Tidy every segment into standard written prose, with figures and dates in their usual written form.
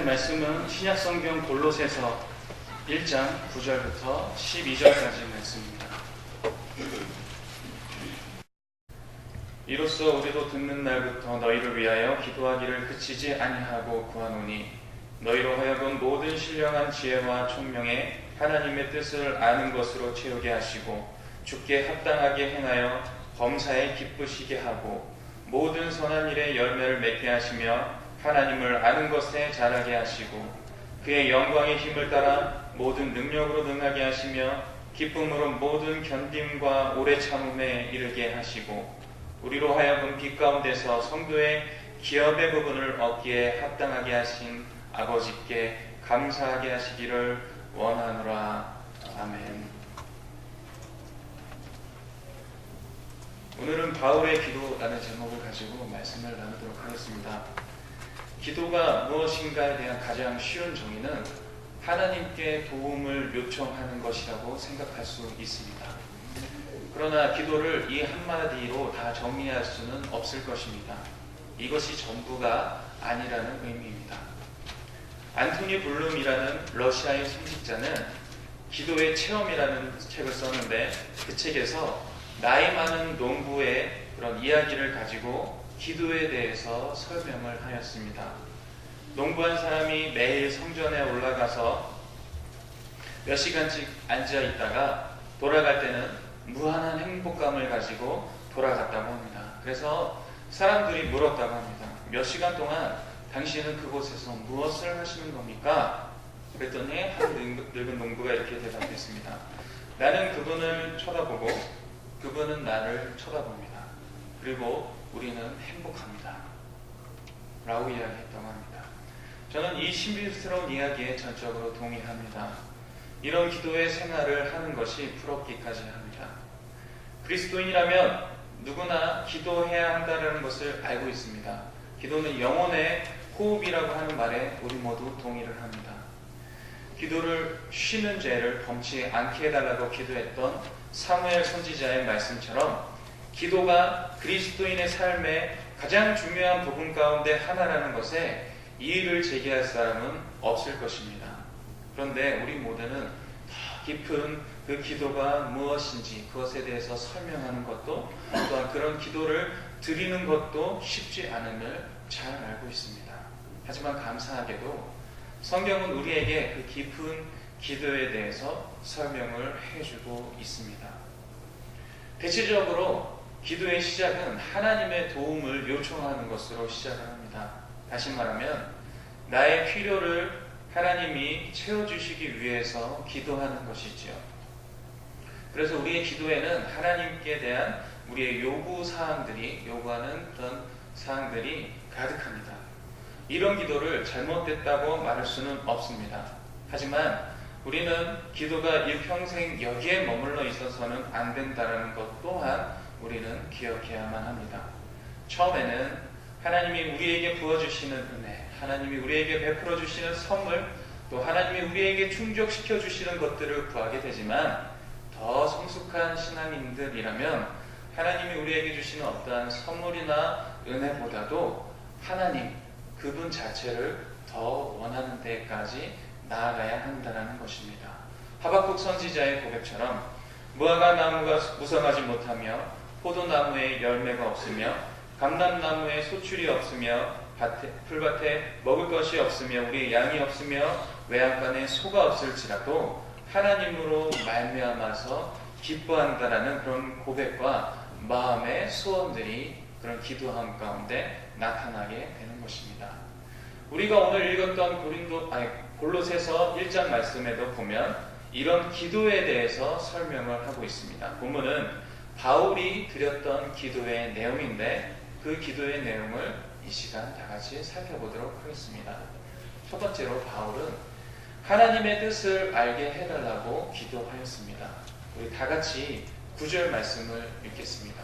말씀은 신약성경 골로새서 1장 9절부터 12절까지 말씀입니다. 이로써 우리도 듣는 날부터 너희를 위하여 기도하기를 그치지 아니하고 구하노니 너희로 하여금 모든 신령한 지혜와 총명에 하나님의 뜻을 아는 것으로 채우게 하시고 주께 합당하게 행하여 범사에 기쁘시게 하고 모든 선한 일에 열매를 맺게 하시며 하나님을 아는 것에 자라게 하시고 그의 영광의 힘을 따라 모든 능력으로 능하게 하시며 기쁨으로 모든 견딤과 오래 참음에 이르게 하시고 우리로 하여금 빛 가운데서 성도의 기업의 부분을 얻기에 합당하게 하신 아버지께 감사하게 하시기를 원하노라. 아멘. 오늘은 바울의 기도라는 제목을 가지고 말씀을 나누도록 하겠습니다. 기도가 무엇인가에 대한 가장 쉬운 정의는 하나님께 도움을 요청하는 것이라고 생각할 수 있습니다. 그러나 기도를 이 한마디로 다 정리할 수는 없을 것입니다. 이것이 전부가 아니라는 의미입니다. 안토니 블룸이라는 러시아의 성직자는 기도의 체험이라는 책을 썼는데 그 책에서 나이 많은 농부의 그런 이야기를 가지고 기도에 대해서 설명을 하였습니다. 농부한 사람이 매일 성전에 올라가서 몇 시간씩 앉아 있다가 돌아갈 때는 무한한 행복감을 가지고 돌아갔다고 합니다. 그래서 사람들이 물었다고 합니다. 몇 시간 동안 당신은 그곳에서 무엇을 하시는 겁니까? 그랬더니 한 늙은 농부가 이렇게 대답했습니다. 나는 그분을 쳐다보고 그분은 나를 쳐다봅니다. 그리고 우리는 행복합니다. 라고 이야기했다고 합니다. 저는 이 신비스러운 이야기에 전적으로 동의합니다. 이런 기도의 생활을 하는 것이 부럽기까지 합니다. 그리스도인이라면 누구나 기도해야 한다는 것을 알고 있습니다. 기도는 영혼의 호흡이라고 하는 말에 우리 모두 동의를 합니다. 기도를 쉬는 죄를 범치 않게 해달라고 기도했던 사무엘 선지자의 말씀처럼 기도가 그리스도인의 삶의 가장 중요한 부분 가운데 하나라는 것에 이의를 제기할 사람은 없을 것입니다. 그런데 우리 모두는 더 깊은 그 기도가 무엇인지 그것에 대해서 설명하는 것도 또한 그런 기도를 드리는 것도 쉽지 않음을 잘 알고 있습니다. 하지만 감사하게도 성경은 우리에게 그 깊은 기도에 대해서 설명을 해주고 있습니다. 대체적으로 기도의 시작은 하나님의 도움을 요청하는 것으로 시작을 합니다. 다시 말하면 나의 필요를 하나님이 채워주시기 위해서 기도하는 것이지요. 그래서 우리의 기도에는 하나님께 대한 우리의 요구하는 그런 사항들이 가득합니다. 이런 기도를 잘못됐다고 말할 수는 없습니다. 하지만 우리는 기도가 일평생 여기에 머물러 있어서는 안 된다는 것 또한 우리는 기억해야만 합니다. 처음에는 하나님이 우리에게 부어주시는 은혜, 하나님이 우리에게 베풀어 주시는 선물, 또 하나님이 우리에게 충족시켜 주시는 것들을 구하게 되지만 더 성숙한 신앙인들이라면 하나님이 우리에게 주시는 어떠한 선물이나 은혜보다도 하나님, 그분 자체를 더 원하는 데까지 나아가야 한다는 것입니다. 하박국 선지자의 고백처럼 무화과 나무가 무성하지 못하며 포도나무에 열매가 없으며 감람나무에 소출이 없으며 풀밭에 먹을 것이 없으며 우리의 양이 없으며 외양간에 소가 없을지라도 하나님으로 말미암아서 기뻐한다라는 그런 고백과 마음의 소원들이 그런 기도함 가운데 나타나게 되는 것입니다. 우리가 오늘 읽었던 골로새서 1장 말씀에도 보면 이런 기도에 대해서 설명을 하고 있습니다. 본문은 바울이 드렸던 기도의 내용인데 그 기도의 내용을 이 시간 다 같이 살펴보도록 하겠습니다. 첫 번째로 바울은 하나님의 뜻을 알게 해달라고 기도하였습니다. 우리 다 같이 9절 말씀을 읽겠습니다.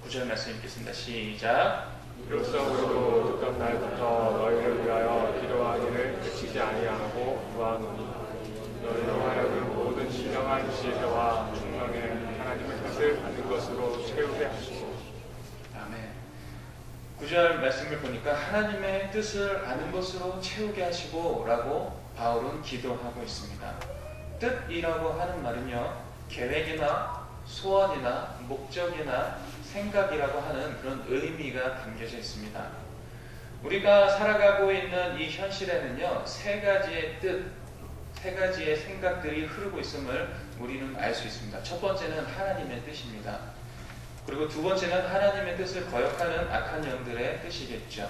9절 말씀 읽겠습니다. 시작. 이로써 우리도 듣던 날부터 너희를 위하여 기도하기를 그치지 아니하고 구하노니 너희로 하여금 모든 신령한 지혜와 총명에 하나님의 뜻을 아는 것으로 채우게 하시고. 아멘. 9절 말씀을 보니까 하나님의 뜻을 아는 것으로 채우게 하시고 라고 바울은 기도하고 있습니다. 뜻이라고 하는 말은요, 계획이나 소원이나 목적이나 생각이라고 하는 그런 의미가 담겨져 있습니다. 우리가 살아가고 있는 이 현실에는요, 세 가지의 뜻, 세 가지의 생각들이 흐르고 있음을 우리는 알 수 있습니다. 첫 번째는 하나님의 뜻입니다. 그리고 두 번째는 하나님의 뜻을 거역하는 악한 영들의 뜻이겠죠.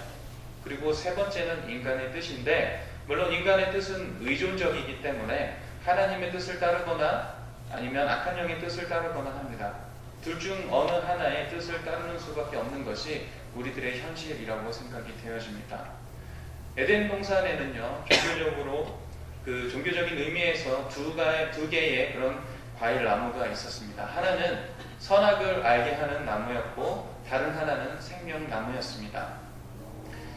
그리고 세 번째는 인간의 뜻인데, 물론 인간의 뜻은 의존적이기 때문에 하나님의 뜻을 따르거나 아니면 악한 영의 뜻을 따르거나 합니다. 둘 중 어느 하나의 뜻을 따르는 수밖에 없는 것이 우리들의 현실이라고 생각이 되어집니다. 에덴 동산에는요, 종교적인 의미에서 두 개의 그런 과일 나무가 있었습니다. 하나는 선악을 알게 하는 나무였고, 다른 하나는 생명나무였습니다.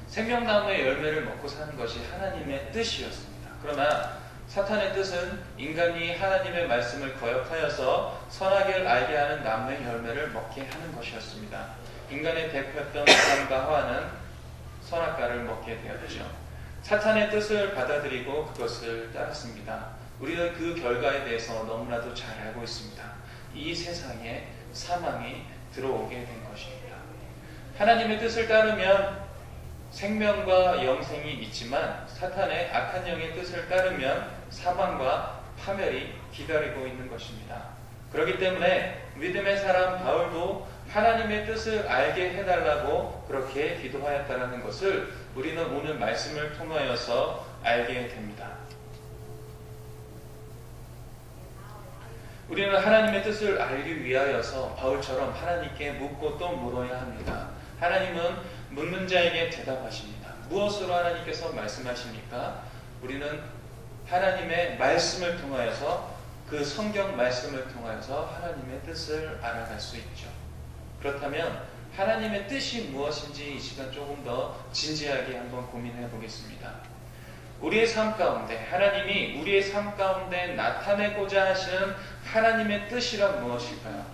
생명나무의 열매를 먹고 사는 것이 하나님의 뜻이었습니다. 그러나 사탄의 뜻은 인간이 하나님의 말씀을 거역하여서 선악을 알게 하는 나무의 열매를 먹게 하는 것이었습니다. 인간의 대표였던 아담과 하와는 선악과를 먹게 되었죠. 사탄의 뜻을 받아들이고 그것을 따랐습니다. 우리는 그 결과에 대해서 너무나도 잘 알고 있습니다. 이 세상에 사망이 들어오게 된 것입니다. 하나님의 뜻을 따르면 생명과 영생이 있지만, 사탄의 악한 영의 뜻을 따르면 사망과 파멸이 기다리고 있는 것입니다. 그렇기 때문에 믿음의 사람 바울도 하나님의 뜻을 알게 해달라고 그렇게 기도하였다는 것을 우리는 오늘 말씀을 통하여서 알게 됩니다. 우리는 하나님의 뜻을 알기 위하여서 바울처럼 하나님께 묻고 또 물어야 합니다. 하나님은 묻는 자에게 대답하십니다. 무엇으로 하나님께서 말씀하십니까? 우리는 하나님의 말씀을 통하여서, 그 성경 말씀을 통하여서 하나님의 뜻을 알아갈 수 있죠. 그렇다면 하나님의 뜻이 무엇인지 이 시간 조금 더 진지하게 한번 고민해 보겠습니다. 우리의 삶 가운데, 하나님이 우리의 삶 가운데 나타내고자 하시는 하나님의 뜻이란 무엇일까요?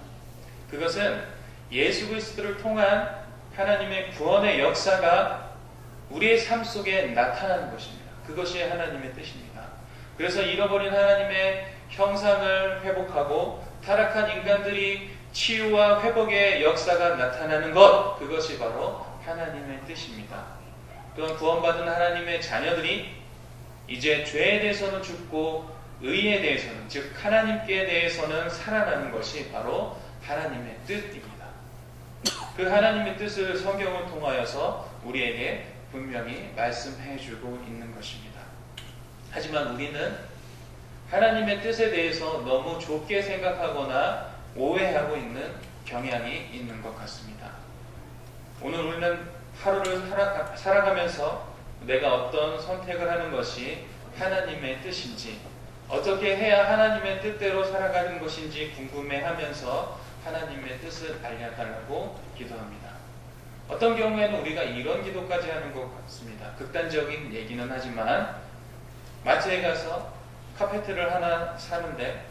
그것은 예수 그리스도를 통한 하나님의 구원의 역사가 우리의 삶 속에 나타나는 것입니다. 그것이 하나님의 뜻입니다. 그래서 잃어버린 하나님의 형상을 회복하고 타락한 인간들이 치유와 회복의 역사가 나타나는 것, 그것이 바로 하나님의 뜻입니다. 또한 구원받은 하나님의 자녀들이 이제 죄에 대해서는 죽고 의에 대해서는, 즉 하나님께 대해서는 살아나는 것이 바로 하나님의 뜻입니다. 그 하나님의 뜻을 성경을 통하여서 우리에게 분명히 말씀해 주고 있는 것입니다. 하지만 우리는 하나님의 뜻에 대해서 너무 좁게 생각하거나 오해하고 있는 경향이 있는 것 같습니다. 오늘 우리는 하루를 살아가면서 내가 어떤 선택을 하는 것이 하나님의 뜻인지, 어떻게 해야 하나님의 뜻대로 살아가는 것인지 궁금해하면서 하나님의 뜻을 알려달라고 기도합니다. 어떤 경우에는 우리가 이런 기도까지 하는 것 같습니다. 극단적인 얘기는 하지만, 마트에 가서 카페트를 하나 사는데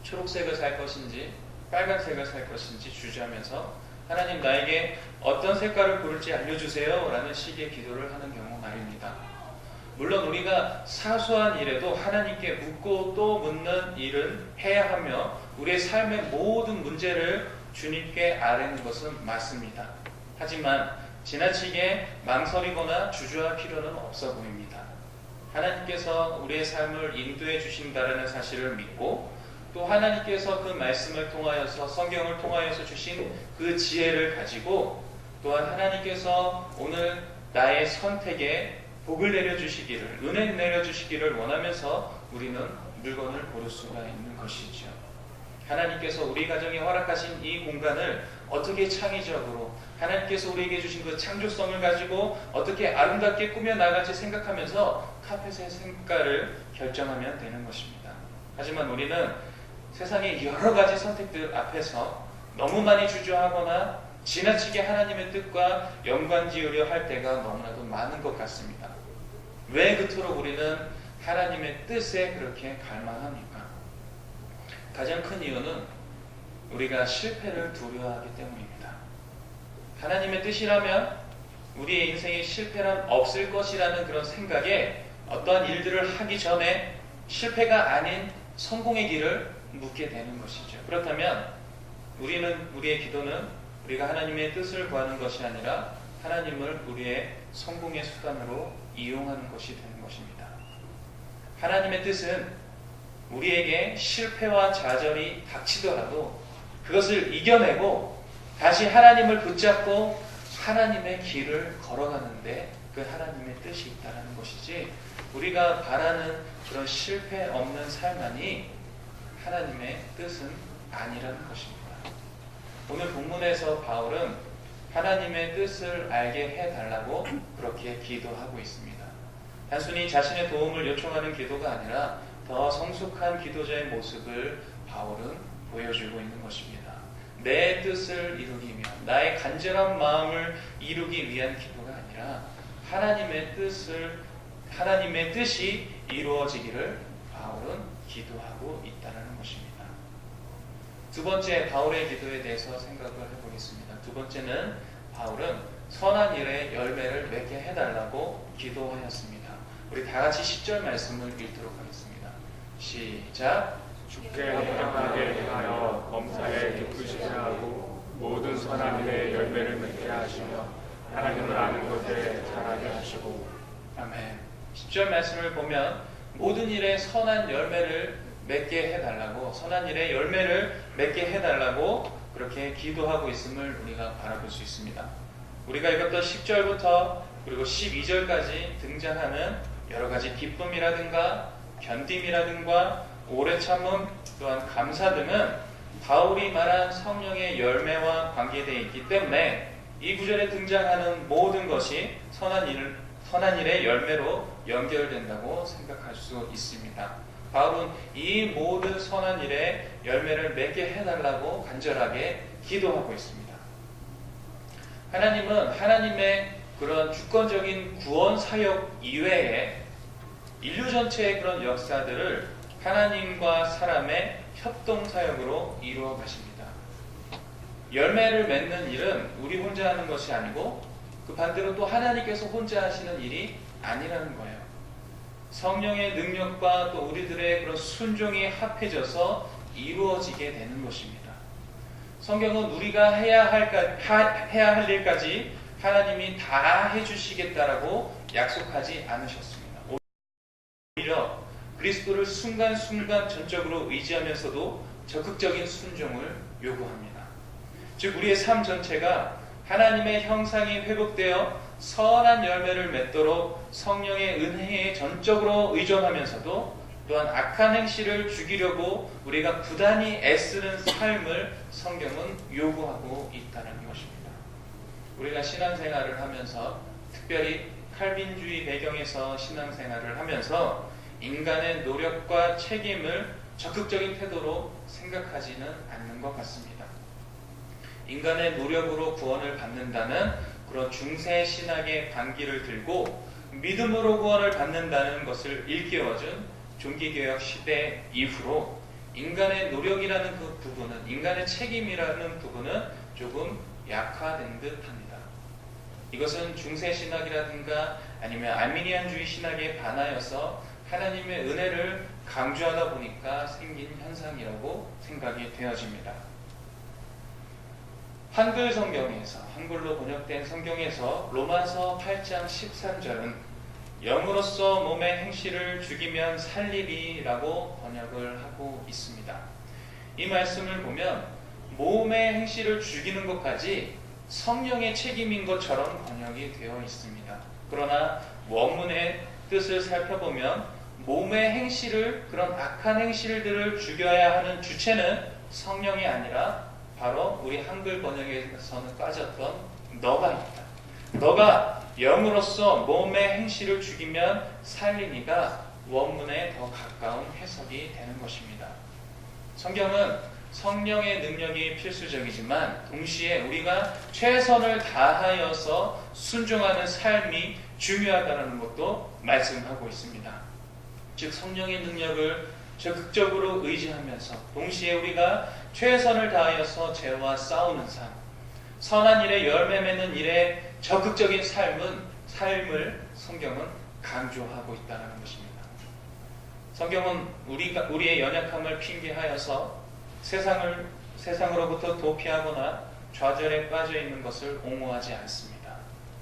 초록색을 살 것인지 빨간색을 살 것인지 주저하면서 하나님, 나에게 어떤 색깔을 고를지 알려주세요 라는 식의 기도를 하는 경우 말입니다. 물론 우리가 사소한 일에도 하나님께 묻고 또 묻는 일은 해야 하며 우리의 삶의 모든 문제를 주님께 아뢰는 것은 맞습니다. 하지만 지나치게 망설이거나 주저할 필요는 없어 보입니다. 하나님께서 우리의 삶을 인도해 주신다는 사실을 믿고, 또 하나님께서 그 말씀을 통하여서, 성경을 통하여서 주신 그 지혜를 가지고, 또한 하나님께서 오늘 나의 선택에 복을 내려주시기를, 은혜 내려주시기를 원하면서 우리는 물건을 고를 수가 있는 것이죠. 하나님께서 우리 가정에 허락하신 이 공간을 어떻게 창의적으로, 하나님께서 우리에게 주신 그 창조성을 가지고 어떻게 아름답게 꾸며 나갈지 생각하면서 카펫의 색깔을 결정하면 되는 것입니다. 하지만 우리는 세상의 여러 가지 선택들 앞에서 너무 많이 주저하거나 지나치게 하나님의 뜻과 연관지으려 할 때가 너무나도 많은 것 같습니다. 왜 그토록 우리는 하나님의 뜻에 그렇게 갈망합니까? 가장 큰 이유는 우리가 실패를 두려워하기 때문입니다. 하나님의 뜻이라면 우리의 인생에 실패란 없을 것이라는 그런 생각에 어떠한 일들을 하기 전에 실패가 아닌 성공의 길을 묻게 되는 것이죠. 그렇다면 우리의 기도는 우리가 하나님의 뜻을 구하는 것이 아니라 하나님을 우리의 성공의 수단으로 이용하는 것이 되는 것입니다. 하나님의 뜻은 우리에게 실패와 좌절이 닥치더라도 그것을 이겨내고 다시 하나님을 붙잡고 하나님의 길을 걸어가는데 그 하나님의 뜻이 있다는 것이지, 우리가 바라는 그런 실패 없는 삶만이 하나님의 뜻은 아니라는 것입니다. 오늘 본문에서 바울은 하나님의 뜻을 알게 해달라고 그렇게 기도하고 있습니다. 단순히 자신의 도움을 요청하는 기도가 아니라 더 성숙한 기도자의 모습을 바울은 보여주고 있는 것입니다. 내 뜻을 이루기 위한, 나의 간절한 마음을 이루기 위한 기도가 아니라 하나님의 뜻이 이루어지기를 바울은 기도하고 있다는 것입니다. 두 번째, 바울의 기도에 대해서 생각을 해보겠습니다. 두 번째는 바울은 선한 일의 열매를 맺게 해달라고 기도하였습니다. 우리 다 같이 10절 말씀을 읽도록 하겠습니다. 시작. 주께 합당하게 행하여 범사에 기쁘시게 하고 모든 선한 일의 열매를 맺게 하시며 하나님을 아는 것에 자라게 하시고. 아멘. 10절 말씀을 보면 모든 일에 선한 열매를 맺게 해달라고, 선한 일의 열매를 맺게 해달라고 그렇게 기도하고 있음을 우리가 바라볼 수 있습니다. 우리가 읽었던 10절부터 그리고 12절까지 등장하는 여러 가지 기쁨이라든가 견딤이라든가 오래 참음, 또한 감사 등은 바울이 말한 성령의 열매와 관계되어 있기 때문에 이 구절에 등장하는 모든 것이 선한 일의 열매로 연결된다고 생각할 수 있습니다. 바울은 이 모든 선한 일의 열매를 맺게 해달라고 간절하게 기도하고 있습니다. 하나님은 하나님의 그런 주권적인 구원 사역 이외에 인류 전체의 그런 역사들을 하나님과 사람의 협동 사역으로 이루어 가십니다. 열매를 맺는 일은 우리 혼자 하는 것이 아니고 그 반대로 또 하나님께서 혼자 하시는 일이 아니라는 거예요. 성령의 능력과 또 우리들의 그런 순종이 합해져서 이루어지게 되는 것입니다. 성경은 우리가 해야 할 일까지 하나님이 다 해주시겠다라고 약속하지 않으셨습니다. 오히려 그리스도를 순간순간 전적으로 의지하면서도 적극적인 순종을 요구합니다. 즉 우리의 삶 전체가 하나님의 형상이 회복되어 선한 열매를 맺도록 성령의 은혜에 전적으로 의존하면서도 또한 악한 행실을 죽이려고 우리가 부단히 애쓰는 삶을 성경은 요구하고 있다는 것입니다. 우리가 신앙생활을 하면서, 특별히 칼빈주의 배경에서 신앙생활을 하면서 인간의 노력과 책임을 적극적인 태도로 생각하지는 않는 것 같습니다. 인간의 노력으로 구원을 받는다는 그런 중세 신학의 반기를 들고 믿음으로 구원을 받는다는 것을 일깨워준 종기개혁 시대 이후로 인간의 노력이라는 그 부분은, 인간의 책임이라는 부분은 조금 약화된 듯합니다. 이것은 중세 신학이라든가 아니면 아르미니안주의 신학에 반하여서 하나님의 은혜를 강조하다 보니까 생긴 현상이라고 생각이 되어집니다. 한글 성경에서, 한글로 번역된 성경에서 로마서 8장 13절은 영으로서 몸의 행실을 죽이면 살리리라고 번역을 하고 있습니다. 이 말씀을 보면 몸의 행실을 죽이는 것까지 성령의 책임인 것처럼 번역이 되어 있습니다. 그러나 원문의 뜻을 살펴보면 몸의 행실을, 그런 악한 행실들을 죽여야 하는 주체는 성령이 아니라 바로 우리 한글 번역에서는 빠졌던 너가입니다. 너가 영으로서 몸의 행실을 죽이면 살리니가 원문에 더 가까운 해석이 되는 것입니다. 성경은 성령의 능력이 필수적이지만 동시에 우리가 최선을 다하여서 순종하는 삶이 중요하다는 것도 말씀하고 있습니다. 즉 성령의 능력을 적극적으로 의지하면서 동시에 우리가 최선을 다하여서 죄와 싸우는 삶, 선한 일에 열매 맺는 일에 적극적인 삶을 성경은 강조하고 있다는 것입니다. 성경은 우리의 연약함을 핑계하여서 세상으로부터 도피하거나 좌절에 빠져 있는 것을 옹호하지 않습니다.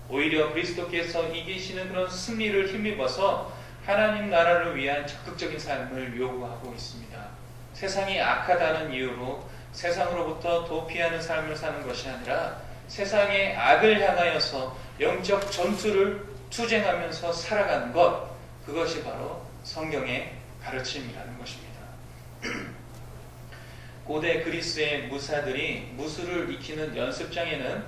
오히려 그리스도께서 이기시는 그런 승리를 힘입어서 하나님 나라를 위한 적극적인 삶을 요구하고 있습니다. 세상이 악하다는 이유로 세상으로부터 도피하는 삶을 사는 것이 아니라 세상의 악을 향하여서 영적 전투를 투쟁하면서 살아가는 것, 그것이 바로 성경의 가르침이라는 것입니다. 고대 그리스의 무사들이 무술을 익히는 연습장에는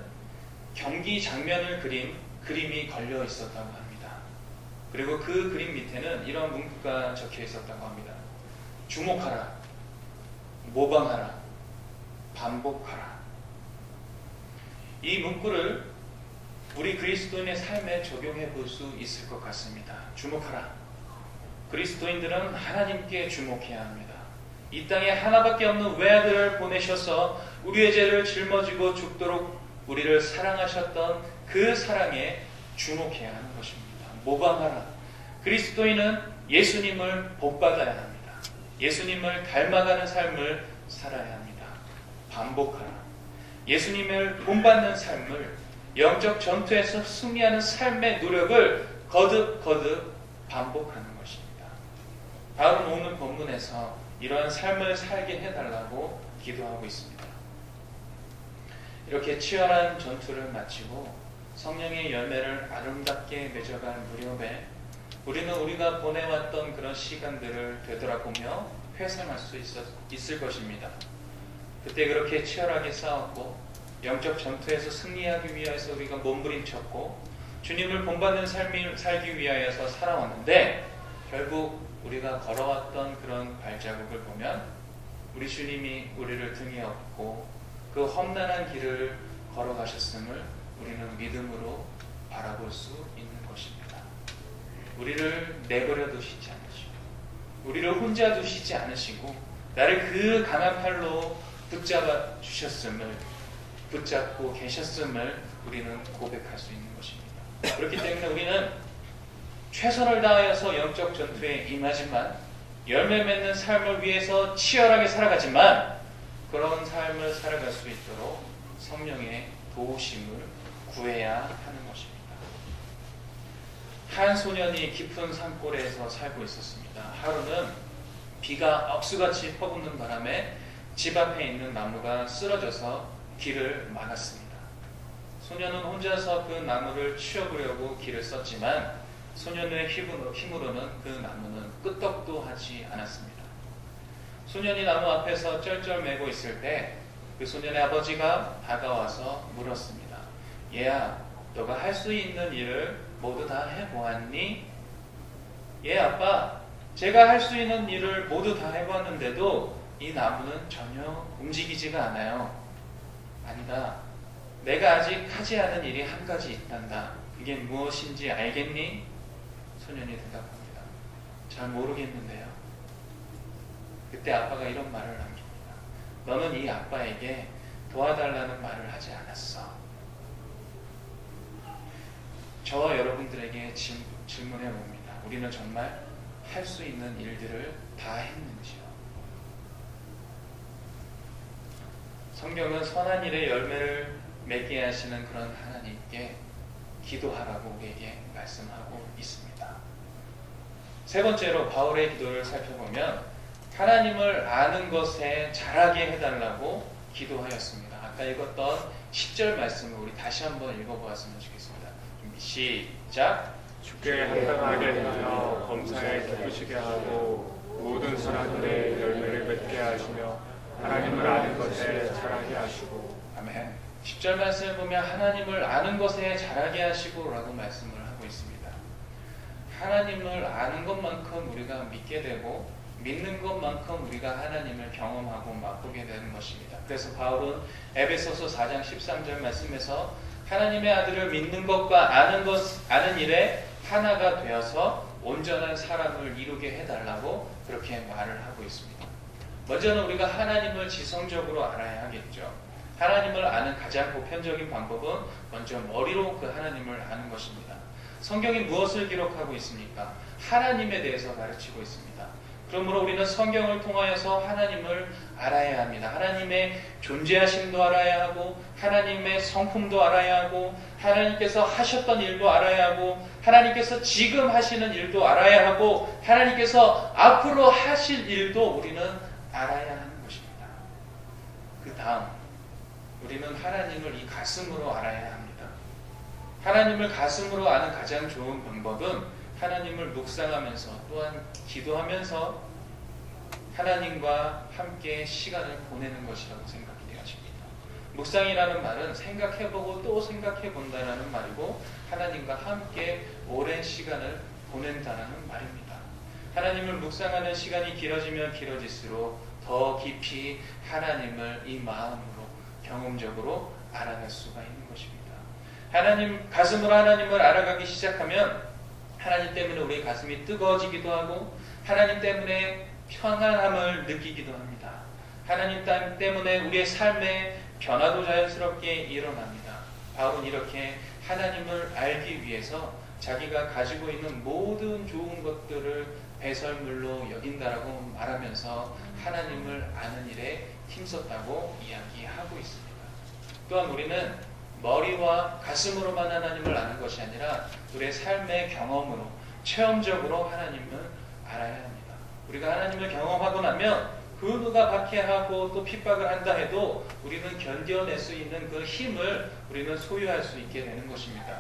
경기 장면을 그린 그림이 걸려 있었다고 합니다. 그리고 그 그림 밑에는 이런 문구가 적혀 있었다고 합니다. 주목하라, 모방하라, 반복하라. 이 문구를 우리 그리스도인의 삶에 적용해 볼 수 있을 것 같습니다. 주목하라. 그리스도인들은 하나님께 주목해야 합니다. 이 땅에 하나밖에 없는 외아들을 보내셔서 우리의 죄를 짊어지고 죽도록 우리를 사랑하셨던 그 사랑에 주목해야 하는 것입니다. 모방하라. 그리스도인은 예수님을 본받아야 합니다. 예수님을 닮아가는 삶을 살아야 합니다. 반복하라. 예수님을 본받는 삶을 영적 전투에서 승리하는 삶의 노력을 거듭 반복하는 것입니다. 바울은 오늘 본문에서 이러한 삶을 살게 해달라고 기도하고 있습니다. 이렇게 치열한 전투를 마치고 성령의 열매를 아름답게 맺어갈 무렵에 우리는 우리가 보내왔던 그런 시간들을 되돌아보며 회상할 수 있을 것입니다. 그때 그렇게 치열하게 싸웠고 영적 전투에서 승리하기 위해서 우리가 몸부림쳤고 주님을 본받는 삶을 살기 위하여서 살아왔는데 결국 우리가 걸어왔던 그런 발자국을 보면 우리 주님이 우리를 등에 업고 그 험난한 길을 걸어가셨음을 우리는 믿음으로 바라볼 수 있는 것입니다. 우리를 내버려 두시지 않으시고 우리를 혼자 두시지 않으시고 나를 그 강한 팔로 붙잡아 주셨음을 붙잡고 계셨음을 우리는 고백할 수 있는 것입니다. 그렇기 때문에 우리는 최선을 다하여서 영적 전투에 임하지만 열매 맺는 삶을 위해서 치열하게 살아가지만 그런 삶을 살아갈 수 있도록 성령의 도우심을 구해야 하는 것입니다. 한 소년이 깊은 산골에서 살고 있었습니다. 하루는 비가 억수같이 퍼붓는 바람에 집 앞에 있는 나무가 쓰러져서 길을 막았습니다. 소년은 혼자서 그 나무를 치워보려고 길을 썼지만 소년의 힘으로는 그 나무는 끄떡도 하지 않았습니다. 소년이 나무 앞에서 쩔쩔매고 있을 때 그 소년의 아버지가 다가와서 물었습니다. 얘야, 너가 할 수 있는 일을 모두 다 해보았니? 예, 아빠, 제가 할 수 있는 일을 모두 다 해봤는데도 이 나무는 전혀 움직이지가 않아요. 아니다. 내가 아직 하지 않은 일이 한 가지 있단다. 그게 무엇인지 알겠니? 소년이 대답합니다. 잘 모르겠는데요. 그때 아빠가 이런 말을 남깁니다. 너는 이 아빠에게 도와달라는 말을 하지 않았어. 저와 여러분들에게 질문해 봅니다. 우리는 정말 할 수 있는 일들을 다 했는지요? 성경은 선한 일의 열매를 맺게 하시는 그런 하나님께 기도하라고 우리에게 말씀하고 있습니다. 세 번째로 바울의 기도를 살펴보면 하나님을 아는 것에 잘하게 해달라고 기도하였습니다. 아까 읽었던 10절 말씀을 우리 다시 한번 읽어보았으면 좋겠습니다. 시작! 주께 합당하게 하여 범사에 기쁘시게 하고 모든 선한 일에 열매를 맺게 하시며 하나님을 아는 것에 잘하게 하시고. 아멘. 10절 말씀을 보면 하나님을 아는 것에 잘하게 하시고 라고 말씀을 하고 있습니다. 하나님을 아는 것만큼 우리가 믿게 되고 믿는 것만큼 우리가 하나님을 경험하고 맛보게 되는 것입니다. 그래서 바울은 에베소서 4장 13절 말씀에서 하나님의 아들을 믿는 것과 아는 일에 하나가 되어서 온전한 사람을 이루게 해달라고 그렇게 말을 하고 있습니다. 먼저는 우리가 하나님을 지성적으로 알아야 하겠죠. 하나님을 아는 가장 보편적인 방법은 먼저 머리로 그 하나님을 아는 것입니다. 성경이 무엇을 기록하고 있습니까? 하나님에 대해서 가르치고 있습니다. 그러므로 우리는 성경을 통하여서 하나님을 알아야 합니다. 하나님의 존재하심도 알아야 하고 하나님의 성품도 알아야 하고 하나님께서 하셨던 일도 알아야 하고 하나님께서 지금 하시는 일도 알아야 하고 하나님께서 앞으로 하실 일도 우리는 알아야 하는 것입니다. 그 다음 우리는 하나님을 이 가슴으로 알아야 합니다. 하나님을 가슴으로 아는 가장 좋은 방법은 하나님을 묵상하면서 또한 기도하면서 하나님과 함께 시간을 보내는 것이라고 생각이 되어집니다. 묵상이라는 말은 생각해보고 또 생각해본다는 말이고 하나님과 함께 오랜 시간을 보낸다는 말입니다. 하나님을 묵상하는 시간이 길어지면 길어질수록 더 깊이 하나님을 이 마음으로 경험적으로 알아갈 수가 있는 것입니다. 가슴으로 하나님을 알아가기 시작하면 하나님 때문에 우리의 가슴이 뜨거워지기도 하고 하나님 때문에 평안함을 느끼기도 합니다. 하나님 때문에 우리의 삶에 변화도 자연스럽게 일어납니다. 바울은 이렇게 하나님을 알기 위해서 자기가 가지고 있는 모든 좋은 것들을 배설물로 여긴다라고 말하면서 하나님을 아는 일에 힘썼다고 이야기하고 있습니다. 또한 우리는 머리와 가슴으로만 하나님을 아는 것이 아니라 우리의 삶의 경험으로 체험적으로 하나님을 알아야 합니다. 우리가 하나님을 경험하고 나면 그 누가 박해하고 또 핍박을 한다 해도 우리는 견뎌낼 수 있는 그 힘을 우리는 소유할 수 있게 되는 것입니다.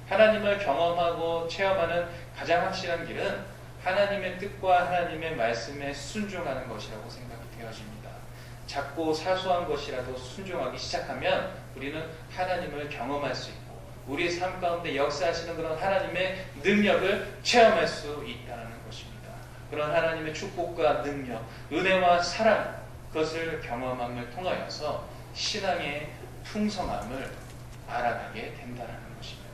하나님을 경험하고 체험하는 가장 확실한 길은 하나님의 뜻과 하나님의 말씀에 순종하는 것이라고 생각이 되어집니다. 작고 사소한 것이라도 순종하기 시작하면 우리는 하나님을 경험할 수 있고 우리의 삶 가운데 역사하시는 그런 하나님의 능력을 체험할 수 있다는 것입니다. 그런 하나님의 축복과 능력, 은혜와 사랑, 그것을 경험함을 통하여서 신앙의 풍성함을 알아가게 된다는 것입니다.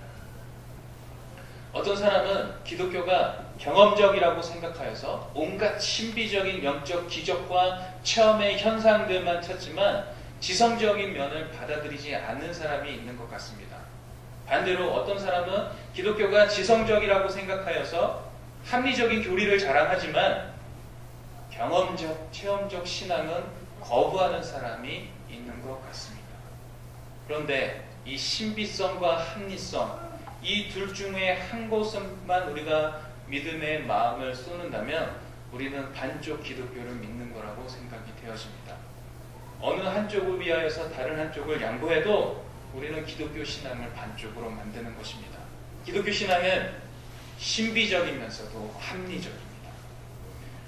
어떤 사람은 기독교가 경험적이라고 생각하여서 온갖 신비적인 영적 기적과 체험의 현상들만 찾지만 지성적인 면을 받아들이지 않는 사람이 있는 것 같습니다. 반대로 어떤 사람은 기독교가 지성적이라고 생각하여서 합리적인 교리를 자랑하지만 경험적, 체험적 신앙은 거부하는 사람이 있는 것 같습니다. 그런데 이 신비성과 합리성, 이 둘 중에 한 곳만 우리가 믿음의 마음을 쏟는다면 우리는 반쪽 기독교를 믿는 거라고 생각이 되어집니다. 어느 한쪽을 위하여서 다른 한쪽을 양보해도 우리는 기독교 신앙을 반쪽으로 만드는 것입니다. 기독교 신앙은 신비적이면서도 합리적입니다.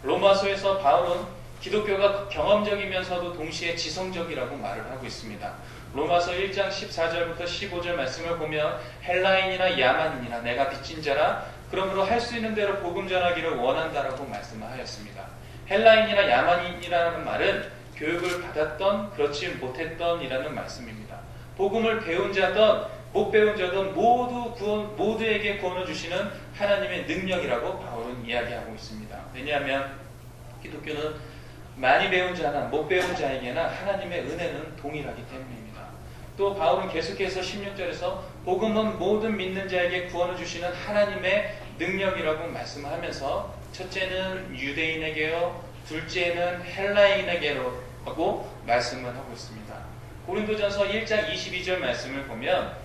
로마서에서 바울은 기독교가 경험적이면서도 동시에 지성적이라고 말을 하고 있습니다. 로마서 1장 14절부터 15절 말씀을 보면 헬라인이나 야만인이나 내가 빚진 자라 그러므로 할 수 있는 대로 복음 전하기를 원한다라고 말씀을 하였습니다. 헬라인이나 야만인이라는 말은 교육을 받았던 그렇지 못했던 이라는 말씀입니다. 복음을 배운 자든 못 배운 자든 모두에게 구원을 주시는 하나님의 능력이라고 바울은 이야기하고 있습니다. 왜냐하면 기독교는 많이 배운 자나 못 배운 자에게나 하나님의 은혜는 동일하기 때문입니다. 또 바울은 계속해서 16절에서 복음은 모든 믿는 자에게 구원을 주시는 하나님의 능력이라고 말씀하면서 첫째는 유대인에게요, 둘째는 헬라인에게로 하고 말씀을 하고 있습니다. 고린도전서 1장 22절 말씀을 보면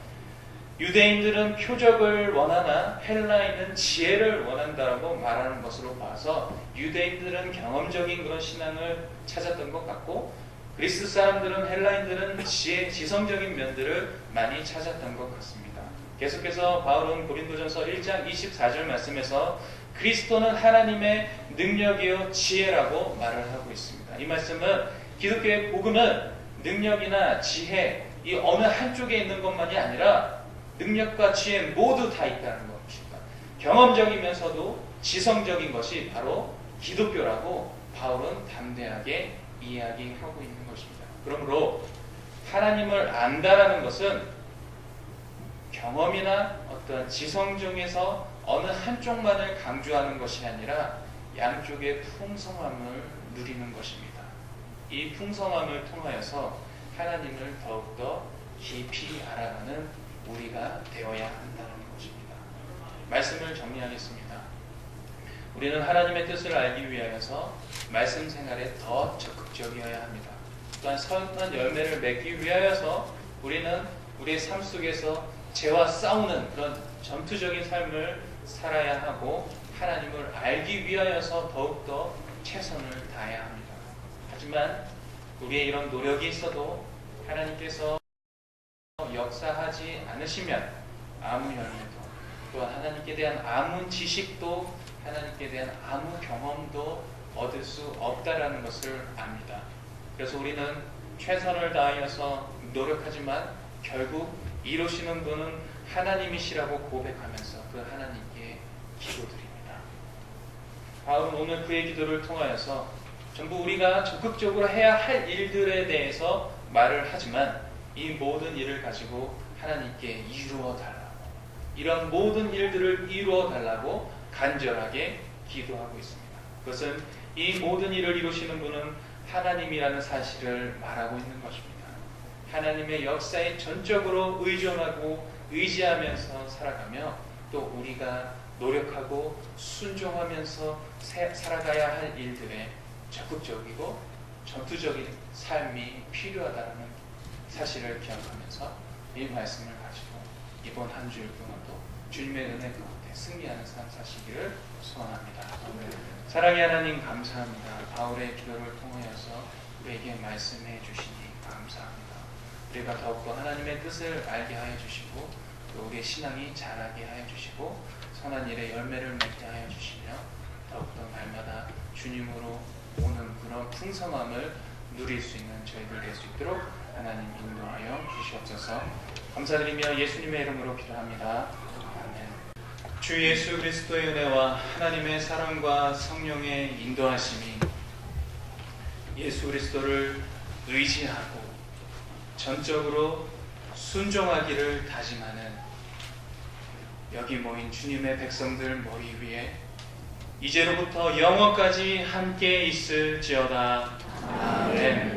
유대인들은 표적을 원하나 헬라인은 지혜를 원한다라고 말하는 것으로 봐서 유대인들은 경험적인 그런 신앙을 찾았던 것 같고 그리스 사람들은 헬라인들은 지성적인 면들을 많이 찾았던 것 같습니다. 계속해서 바울은 고린도전서 1장 24절 말씀에서 그리스도는 하나님의 능력이요 지혜라고 말을 하고 있습니다. 이 말씀은 기독교의 복음은 능력이나 지혜 이 어느 한쪽에 있는 것만이 아니라 능력과 지혜 모두 다 있다는 것입니다. 경험적이면서도 지성적인 것이 바로 기독교라고 바울은 담대하게 이야기하고 있는 것입니다. 그러므로 하나님을 안다라는 것은 경험이나 어떤 지성 중에서 어느 한쪽만을 강조하는 것이 아니라 양쪽의 풍성함을 누리는 것입니다. 이 풍성함을 통하여서 하나님을 더욱더 깊이 알아가는 우리가 되어야 한다는 것입니다. 말씀을 정리하겠습니다. 우리는 하나님의 뜻을 알기 위하여서 말씀 생활에 더 적극적이어야 합니다. 또한 선한 열매를 맺기 위하여서 우리는 우리의 삶 속에서 죄와 싸우는 그런 전투적인 삶을 살아야 하고 하나님을 알기 위하여서 더욱더 최선을 다해야 합니다. 하지만 우리의 이런 노력이 있어도 하나님께서 역사하지 않으시면 아무 열매도, 또한 하나님께 대한 아무 지식도, 하나님께 대한 아무 경험도 얻을 수 없다라는 것을 압니다. 그래서 우리는 최선을 다하여서 노력하지만 결국 이루시는 분은 하나님이시라고 고백하면서 그 하나님께 기도드립니다. 바울은 오늘 그의 기도를 통하여서 전부 우리가 적극적으로 해야 할 일들에 대해서 말을 하지만 이 모든 일을 가지고 하나님께 이루어 달라고, 이런 모든 일들을 이루어 달라고 간절하게 기도하고 있습니다. 그것은 이 모든 일을 이루시는 분은 하나님이라는 사실을 말하고 있는 것입니다. 하나님의 역사에 전적으로 의존하고 의지하면서 살아가며 또 우리가 노력하고 순종하면서 살아가야 할 일들에 적극적이고 전투적인 삶이 필요하다는 사실을 기억하면서 이 말씀을 가지고 이번 한 주일 동안도 주님의 은혜 가운데 승리하는 삶 사시기를 소원합니다. 사랑의 하나님 감사합니다. 바울의 기도를 통하여서 우리에게 말씀해 주시니 감사합니다. 우리가 더욱더 하나님의 뜻을 알게 하여 주시고 또 우리의 신앙이 자라게 하여 주시고 선한 일에 열매를 맺게 하여 주시며 더욱더 날마다 주님으로 오는 그런 풍성함을 누릴 수 있는 저희들 될 수 있도록 하나님 인도하여 주시옵소서. 감사드리며 예수님의 이름으로 기도합니다. 아멘. 주 예수 그리스도의 은혜와 하나님의 사랑과 성령의 인도하심이 예수 그리스도를 의지하고 전적으로 순종하기를 다짐하는 여기 모인 주님의 백성들 머리 위에 이제로부터 영원까지 함께 있을지어다. 아멘.